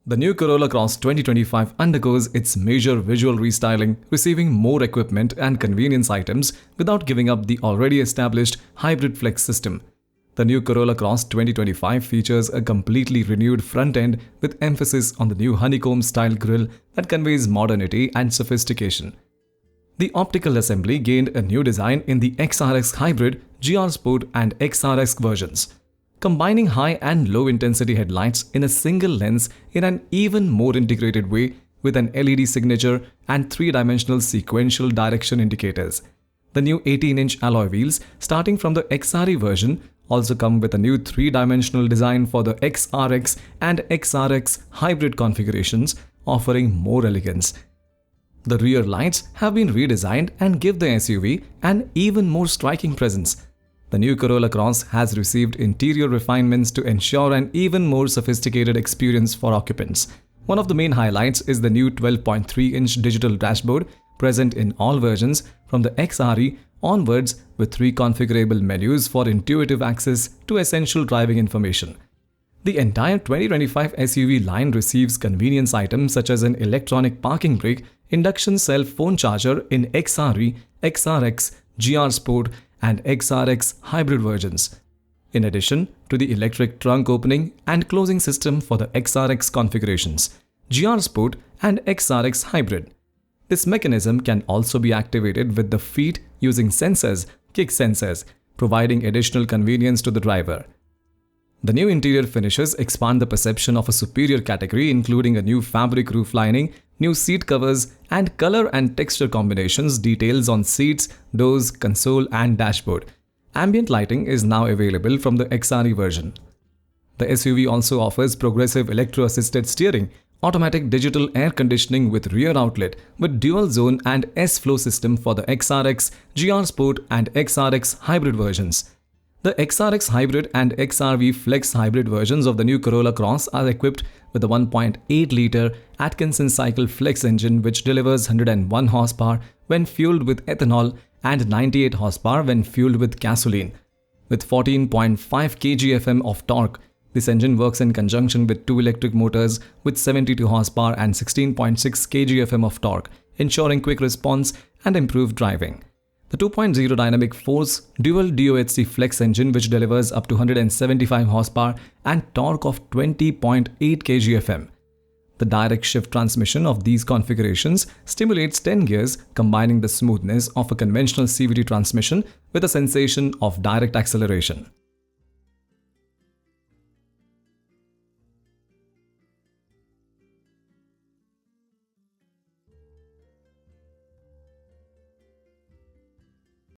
The new Corolla Cross 2025 undergoes its major visual restyling, receiving more equipment and convenience items without giving up the already established hybrid flex system. The new Corolla Cross 2025 features a completely renewed front end with emphasis on the new honeycomb-style grille that conveys modernity and sophistication. The optical assembly gained a new design in the XRX Hybrid, GR Sport and XRX versions, combining high and low intensity headlights in a single lens in an even more integrated way with an LED signature and three-dimensional sequential direction indicators. The new 18-inch alloy wheels starting from the XRE version also come with a new three-dimensional design for the XRX and XRX Hybrid configurations, offering more elegance. The rear lights have been redesigned and give the SUV an even more striking presence. The new Corolla Cross has received interior refinements to ensure an even more sophisticated experience for occupants. One of the main highlights is the new 12.3-inch digital dashboard present in all versions from the XRE onwards, with 3 configurable menus for intuitive access to essential driving information. The entire 2025 SUV line receives convenience items such as an electronic parking brake, induction cell phone charger in XRE, XRX, GR Sport and XRX Hybrid versions, in addition to the electric trunk opening and closing system for the XRX configurations, GR Sport and XRX Hybrid. This mechanism can also be activated with the feet using sensors, kick sensors, providing additional convenience to the driver. The new interior finishes expand the perception of a superior category, including a new fabric roof lining, new seat covers, and color and texture combinations. Details on seats, doors, console, and dashboard. Ambient lighting is now available from the XRE version. The SUV also offers progressive electro-assisted steering, automatic digital air conditioning with rear outlet, with dual zone and S-Flow system for the XRX, GR Sport, and XRX Hybrid versions. The XRX Hybrid and XRV Flex Hybrid versions of the new Corolla Cross are equipped with a 1.8-litre Atkinson cycle flex engine which delivers 101 horsepower when fueled with ethanol and 98 horsepower when fueled with gasoline. With 14.5 kgfm of torque, this engine works in conjunction with 2 electric motors with 72 horsepower and 16.6 kgfm of torque, ensuring quick response and improved driving. The 2.0 dynamic force dual DOHC flex engine which delivers up to 175 horsepower and torque of 20.8 kgfm. The direct shift transmission of these configurations stimulates 10 gears, combining the smoothness of a conventional CVT transmission with a sensation of direct acceleration.